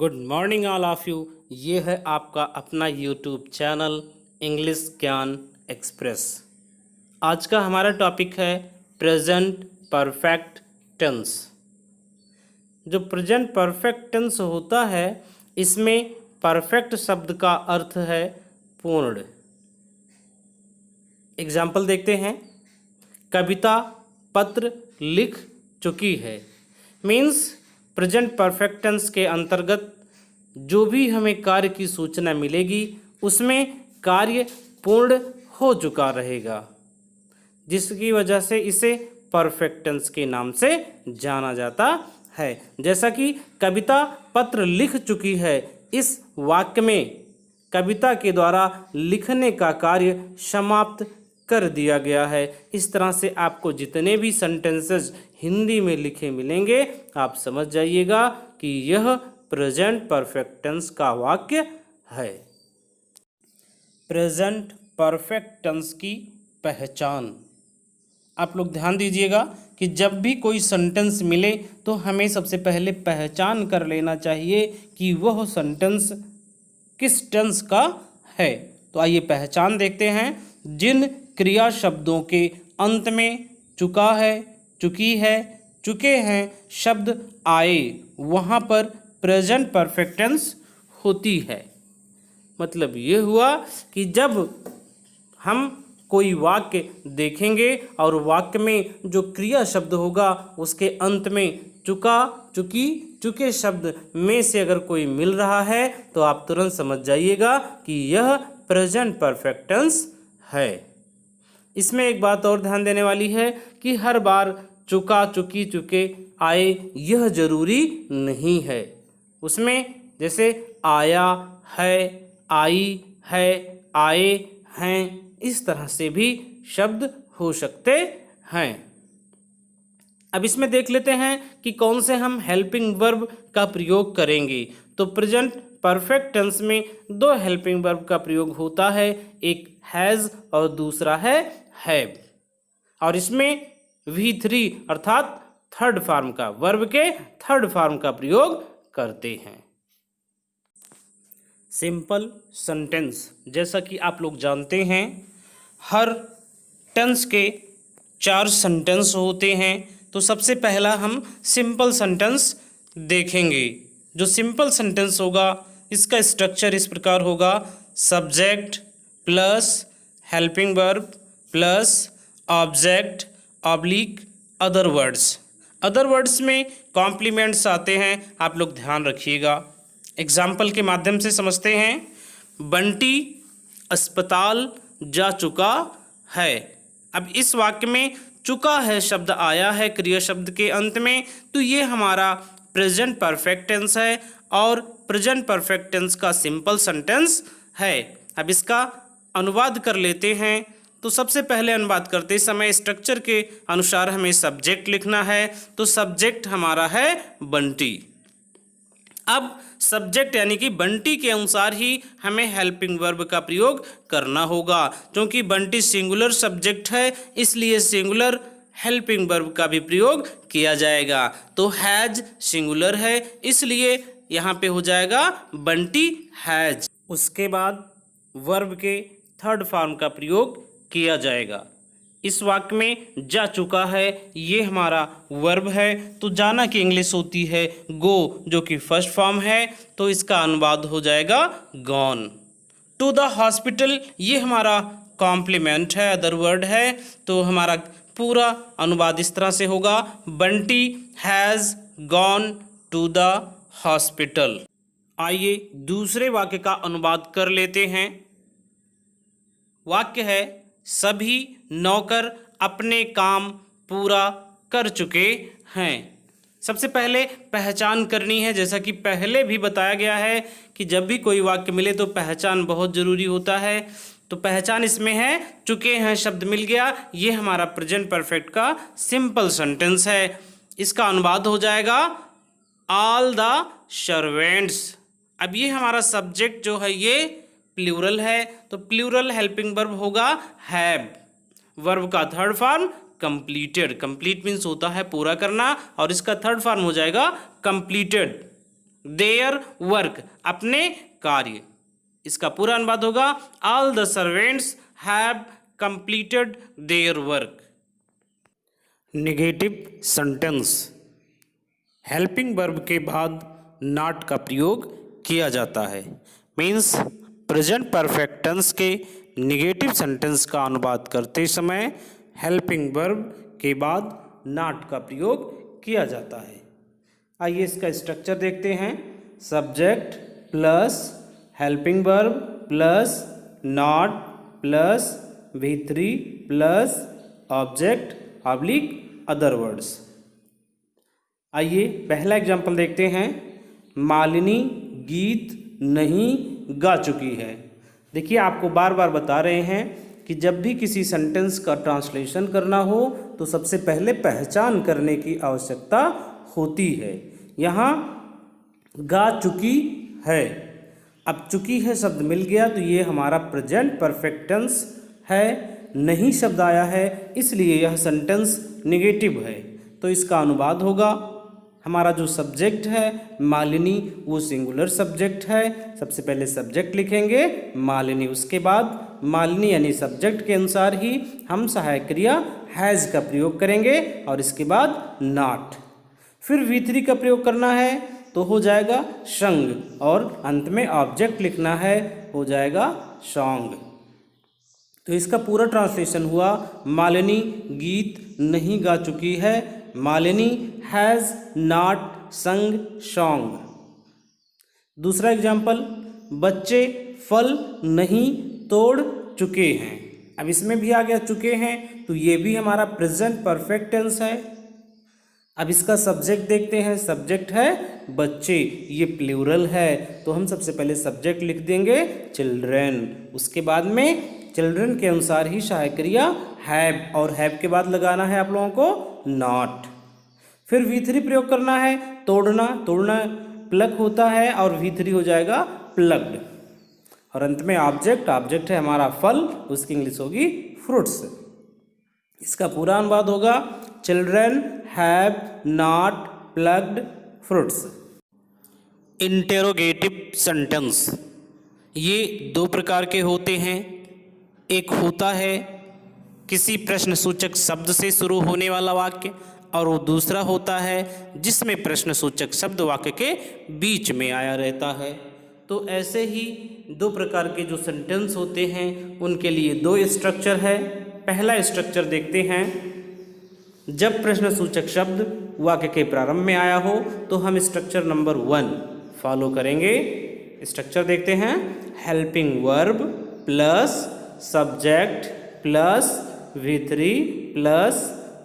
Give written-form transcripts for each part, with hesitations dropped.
Good morning all of you. ये है आपका अपना यूट्यूब चैनल इंग्लिश ज्ञान एक्सप्रेस। आज का हमारा टॉपिक है प्रेजेंट परफेक्ट टेंस। जो प्रेजेंट परफेक्ट टेंस होता है इसमें परफेक्ट शब्द का अर्थ है पूर्ण। एग्जाम्पल देखते हैं। कविता पत्र लिख चुकी है। मीन्स प्रेजेंट परफेक्ट टेंस के अंतर्गत जो भी हमें कार्य की सूचना मिलेगी उसमें कार्य पूर्ण हो चुका रहेगा, जिसकी वजह से इसे परफेक्ट टेंस के नाम से जाना जाता है। जैसा कि कविता पत्र लिख चुकी है, इस वाक्य में कविता के द्वारा लिखने का कार्य समाप्त कर दिया गया है। इस तरह से आपको जितने भी सेंटेंसेस हिंदी में लिखे मिलेंगे आप समझ जाइएगा कि यह प्रेजेंट परफेक्ट टेंस का वाक्य है। प्रेजेंट परफेक्ट टेंस की पहचान। आप लोग ध्यान दीजिएगा कि जब भी कोई सेंटेंस मिले तो हमें सबसे पहले पहचान कर लेना चाहिए कि वह सेंटेंस किस टेंस का है। तो आइए पहचान देखते हैं। जिन क्रिया शब्दों के अंत में चुका है, चुकी है, चुके हैं शब्द आए वहाँ पर प्रेजेंट परफेक्ट टेंस होती है। मतलब ये हुआ कि जब हम कोई वाक्य देखेंगे और वाक्य में जो क्रिया शब्द होगा उसके अंत में चुका, चुकी, चुके शब्द में से अगर कोई मिल रहा है तो आप तुरंत समझ जाइएगा कि यह प्रेजेंट परफेक्ट टेंस है। इसमें एक बात और ध्यान देने वाली है कि हर बार चुका, चुकी, चुके, आए यह जरूरी नहीं है। उसमें जैसे आया है, आई है, आए हैं, इस तरह से भी शब्द हो सकते हैं। अब इसमें देख लेते हैं कि कौन से हम हेल्पिंग वर्ब का प्रयोग करेंगे। तो प्रेजेंट परफेक्ट टेंस में दो हेल्पिंग वर्ब का प्रयोग होता है, एक हैज़ और दूसरा है हैव। और इसमें V3 अर्थात थर्ड फॉर्म का, वर्ब के थर्ड फॉर्म का प्रयोग करते हैं। Simple sentence. जैसा कि आप लोग जानते हैं हर टेंस के 4 सेंटेंस होते हैं। तो सबसे पहला हम सिंपल सेंटेंस देखेंगे। जो सिंपल सेंटेंस होगा इसका स्ट्रक्चर इस प्रकार होगा: subject plus helping verb plus object oblique other words. Other words में कॉम्प्लीमेंट्स आते हैं, आप लोग ध्यान रखिएगा। एग्जाम्पल के माध्यम से समझते हैं। बंटी अस्पताल जा चुका है। अब इस वाक्य में चुका है शब्द आया है क्रिया शब्द के अंत में, तो ये हमारा प्रेजेंट परफेक्ट टेंस है और प्रेजेंट परफेक्ट टेंस का सिंपल सेंटेंस है। अब इसका अनुवाद कर लेते हैं। तो सबसे पहले अनुवाद करते समय स्ट्रक्चर के अनुसार हमें सब्जेक्ट लिखना है। तो सब्जेक्ट हमारा है बंटी। अब सब्जेक्ट यानी कि बंटी के अनुसार ही हमें हेल्पिंग वर्ब का प्रयोग करना होगा। क्योंकि बंटी सिंगुलर सब्जेक्ट है इसलिए सिंगुलर हेल्पिंग वर्ब का भी प्रयोग किया जाएगा। तो हैज सिंगुलर है इसलिए यहाँ पे हो जाएगा बंटी हैज। उसके बाद वर्ब के थर्ड फॉर्म का प्रयोग किया जाएगा। इस वाक्य में जा चुका है ये हमारा वर्ब है। तो जाना की इंग्लिश होती है गो, जो कि फर्स्ट फॉर्म है, तो इसका अनुवाद हो जाएगा गॉन। टू द हॉस्पिटल ये हमारा कॉम्प्लीमेंट है, अदर वर्ड है। तो हमारा पूरा अनुवाद इस तरह से होगा: Bunty has gone to the hospital. आइए दूसरे वाक्य का अनुवाद कर लेते हैं। वाक्य है सभी नौकर अपने काम पूरा कर चुके हैं। सबसे पहले पहचान करनी है। जैसा कि पहले भी बताया गया है कि जब भी कोई वाक्य मिले तो पहचान बहुत ज़रूरी होता है। तो पहचान इसमें है चुके हैं शब्द मिल गया, ये हमारा प्रेजेंट परफेक्ट का सिंपल सेंटेंस है। इसका अनुवाद हो जाएगा ऑल द सर्वेंट्स। अब ये हमारा सब्जेक्ट जो है ये प्लूरल है, तो प्लूरल हेल्पिंग वर्ब होगा हैव। वर्ब का third form completed. Complete means होता है पूरा करना और इसका थर्ड फॉर्म हो जाएगा कंप्लीटेड। देयर वर्क, अपने कार्य। इसका पूरा अनुवाद होगा all the servants have completed their work. Negative sentence, helping verb के बाद नॉट का प्रयोग किया जाता है। मीन्स प्रेजेंट परफेक्ट टेंस के नेगेटिव सेंटेंस का अनुवाद करते समय हेल्पिंग वर्ब के बाद नॉट का प्रयोग किया जाता है। आइए इसका स्ट्रक्चर देखते हैं। Subject plus helping verb plus not plus V3 plus object oblique other words. आइए पहला एग्जाम्पल देखते हैं। मालिनी गीत नहीं गा चुकी है। देखिए आपको बार बार बता रहे हैं कि जब भी किसी सेंटेंस का ट्रांसलेशन करना हो तो सबसे पहले पहचान करने की आवश्यकता होती है। यहाँ गा चुकी है, अब चुकी है शब्द मिल गया तो ये हमारा प्रेजेंट परफेक्ट टेंस है। नहीं शब्द आया है इसलिए यह सेंटेंस नेगेटिव है। तो इसका अनुवाद होगा, हमारा जो सब्जेक्ट है मालिनी वो सिंगुलर सब्जेक्ट है। सबसे पहले सब्जेक्ट लिखेंगे मालिनी, उसके बाद मालिनी यानी सब्जेक्ट के अनुसार ही हम सहायक क्रिया हैज़ का प्रयोग करेंगे और इसके बाद नॉट। फिर V3 का प्रयोग करना है तो हो जाएगा संग और अंत में ऑब्जेक्ट लिखना है, हो जाएगा सॉन्ग। तो इसका पूरा ट्रांसलेशन हुआ मालिनी गीत नहीं गा चुकी है, मालिनी हैज़ नॉट संग सॉन्ग। दूसरा एग्जाम्पल, बच्चे फल नहीं तोड़ चुके हैं। अब इसमें भी आ गया चुके हैं तो ये भी हमारा प्रेजेंट परफेक्ट टेंस है। अब इसका सब्जेक्ट देखते हैं, सब्जेक्ट है बच्चे, ये प्लूरल है तो हम सबसे पहले सब्जेक्ट लिख देंगे चिल्ड्रेन, उसके बाद में चिल्ड्रेन के अनुसार ही सहायक क्रिया हैव और हैव के बाद लगाना है आप लोगों को नॉट। फिर V3 प्रयोग करना है, तोड़ना, तोड़ना प्लग होता है और V3 हो जाएगा प्लग्ड। और अंत में ऑब्जेक्ट, ऑब्जेक्ट है हमारा फल, उसकी इंग्लिश होगी फ्रूट्स। इसका पूरा अनुवाद होगा children have not plugged fruits. Interrogative sentence, ये दो प्रकार के होते हैं। एक होता है किसी प्रश्नसूचक शब्द से शुरू होने वाला वाक्य और वो दूसरा होता है जिसमें प्रश्नसूचक शब्द वाक्य के बीच में आया रहता है। तो ऐसे ही दो प्रकार के जो सेंटेंस होते हैं उनके लिए दो स्ट्रक्चर है। पहला स्ट्रक्चर देखते हैं, जब प्रश्नसूचक शब्द वाक्य के प्रारंभ में आया हो तो हम स्ट्रक्चर नंबर 1 फॉलो करेंगे। स्ट्रक्चर देखते हैं, helping verb plus subject plus V3 plus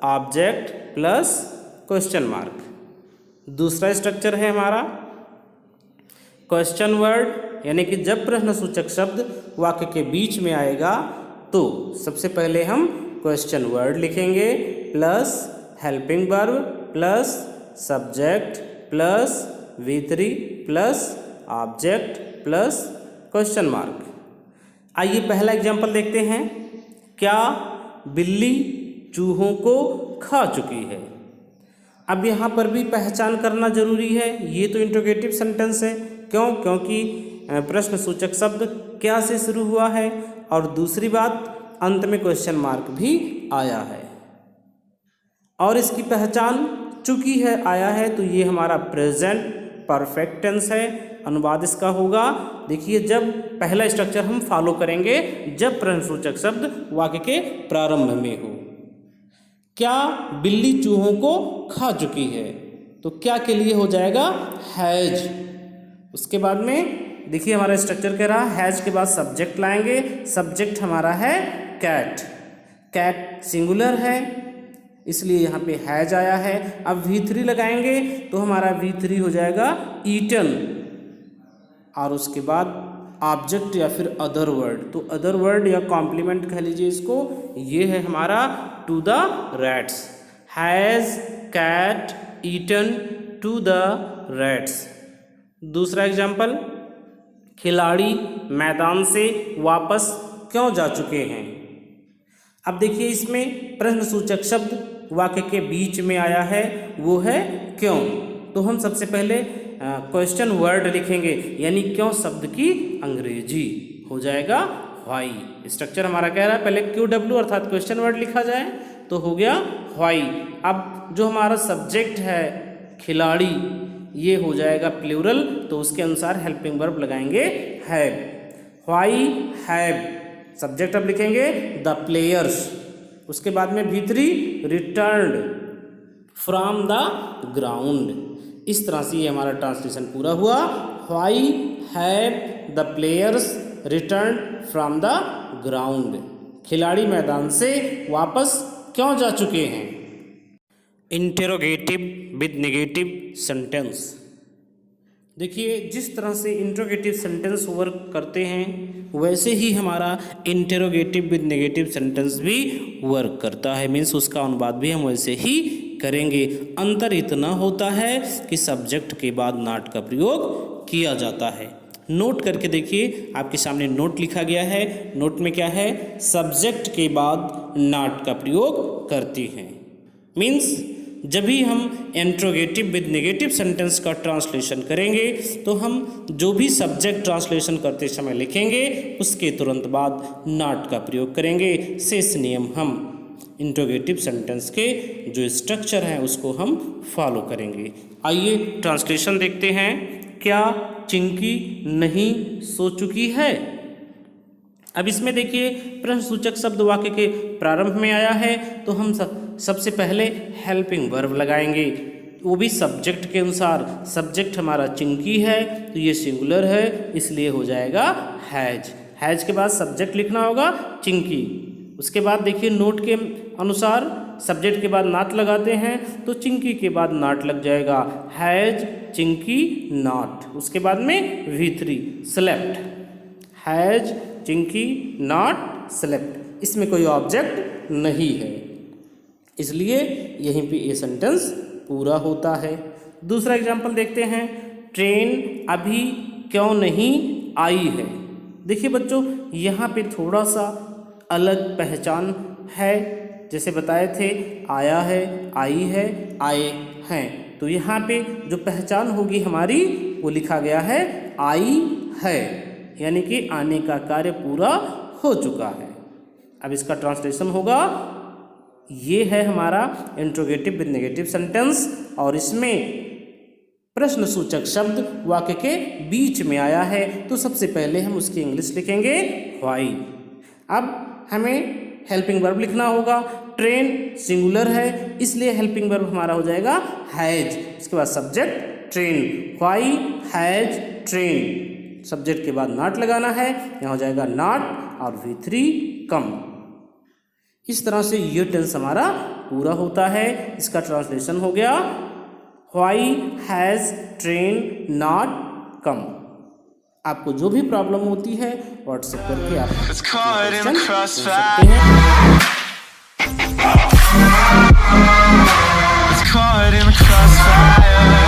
object plus question mark. दूसरा स्ट्रक्चर है हमारा क्वेश्चन वर्ड, यानी कि जब प्रश्नसूचक शब्द वाक्य के बीच में आएगा तो सबसे पहले हम क्वेश्चन वर्ड लिखेंगे plus helping verb plus subject plus V3 plus object plus question mark. आइए पहला एग्जांपल देखते हैं, क्या बिल्ली चूहों को खा चुकी है। अब यहाँ पर भी पहचान करना जरूरी है, ये तो इंट्रोगेटिव सेंटेंस है। क्यों? क्योंकि प्रश्नसूचक शब्द क्या से शुरू हुआ है और दूसरी बात अंत में क्वेश्चन मार्क भी आया है और इसकी पहचान चुकी है आया है तो ये हमारा प्रेजेंट परफेक्ट टेंस है। अनुवाद इसका होगा, देखिए जब पहला स्ट्रक्चर हम फॉलो करेंगे जब प्रश्नसूचक शब्द वाक्य के प्रारंभ में हो। क्या बिल्ली चूहों को खा चुकी है तो क्या के लिए हो जाएगा हैज। उसके बाद में देखिए हमारा स्ट्रक्चर कह रहा है हैज के बाद सब्जेक्ट लाएंगे, सब्जेक्ट हमारा है कैट, कैट सिंगुलर है इसलिए यहाँ पे हैज आया है। अब V3 लगाएंगे तो हमारा V3 हो जाएगा ईटन और उसके बाद ऑब्जेक्ट या फिर अदर वर्ड, तो अदर वर्ड या कॉम्प्लीमेंट कह लीजिए इसको, ये है हमारा to the rats, has cat eaten to the rats. दूसरा एग्जाम्पल, खिलाड़ी मैदान से वापस क्यों जा चुके हैं। अब देखिए इसमें प्रश्नसूचक शब्द वाक्य के बीच में आया है, वो है क्यों। तो हम सबसे पहले क्वेश्चन वर्ड लिखेंगे, यानी क्यों शब्द की अंग्रेजी हो जाएगा व्हाई। स्ट्रक्चर हमारा कह रहा है पहले QW अर्थात क्वेश्चन वर्ड लिखा जाए तो हो गया व्हाई। अब जो हमारा सब्जेक्ट है खिलाड़ी, ये हो जाएगा प्लूरल, तो उसके अनुसार हेल्पिंग वर्ब लगाएंगे हैव। व्हाई हैव सब्जेक्ट अब लिखेंगे द प्लेयर्स, उसके बाद में भीतरी रिटर्न्ड फ्रॉम द ग्राउंड। इस तरह से ये हमारा ट्रांसलेशन पूरा हुआ। Why have the players return from the ground, खिलाड़ी मैदान से वापस क्यों जा चुके हैं। Interrogative with negative sentence. देखिए जिस तरह से इंट्रोगेटिव सेंटेंस वर्क करते हैं वैसे ही हमारा इंटेरोगेटिव विद नेगेटिव सेंटेंस भी वर्क करता है, मीन्स उसका अनुवाद भी हम वैसे ही करेंगे। अंतर इतना होता है कि सब्जेक्ट के बाद नॉट का प्रयोग किया जाता है। नोट करके देखिए, आपके सामने नोट लिखा गया है। नोट में क्या है, सब्जेक्ट के बाद नॉट का प्रयोग करती हैं। मीन्स जब भी हम इंट्रोगेटिव विद नेगेटिव सेंटेंस का ट्रांसलेशन करेंगे तो हम जो भी सब्जेक्ट ट्रांसलेशन करते समय लिखेंगे उसके तुरंत बाद नॉट का प्रयोग करेंगे। शेष नियम हम इंट्रोगेटिव सेंटेंस के जो स्ट्रक्चर हैं उसको हम फॉलो करेंगे। आइए ट्रांसलेशन देखते हैं। क्या चिंकी नहीं सो चुकी है। अब इसमें देखिए प्रश्नसूचक शब्द वाक्य के प्रारंभ में आया है तो हम सबसे पहले हेल्पिंग वर्ब लगाएंगे, वो भी सब्जेक्ट के अनुसार। सब्जेक्ट हमारा चिंकी है तो ये सिंगुलर है इसलिए हो जाएगा हैज। हैज के बाद सब्जेक्ट लिखना होगा चिंकी। उसके बाद देखिए नोट के अनुसार सब्जेक्ट के बाद नॉट लगाते हैं तो चिंकी के बाद नॉट लग जाएगा, हैज चिंकी नॉट। उसके बाद में V3 slept, has Chinki not slept. इसमें कोई ऑब्जेक्ट नहीं है इसलिए यहीं पे ये सेंटेंस पूरा होता है। दूसरा एग्जाम्पल देखते हैं, ट्रेन अभी क्यों नहीं आई है। देखिए बच्चों यहाँ पे थोड़ा सा अलग पहचान है, जैसे बताए थे आया है, आई है, आए हैं, तो यहाँ पे जो पहचान होगी हमारी वो लिखा गया है आई है, यानी कि आने का कार्य पूरा हो चुका है। अब इसका ट्रांसलेशन होगा, ये है हमारा इंट्रोगेटिव विद नेगेटिव सेंटेंस और इसमें प्रश्नसूचक शब्द वाक्य के बीच में आया है तो सबसे पहले हम उसकी इंग्लिश लिखेंगे व्हाई। अब हमें हेल्पिंग वर्ब लिखना होगा। ट्रेन सिंगुलर है इसलिए हेल्पिंग वर्ब हमारा हो जाएगा हैज। इसके बाद subject train, why has train. Subject के बाद नॉट लगाना है, यहाँ हो जाएगा नॉट और V3 कम। इस तरह से ये टेंस हमारा पूरा होता है। इसका ट्रांसलेशन हो गया, why has train not come. आपको जो भी प्रॉब्लम होती है व्हाट्सएप करके आप पूछ सकते हैं।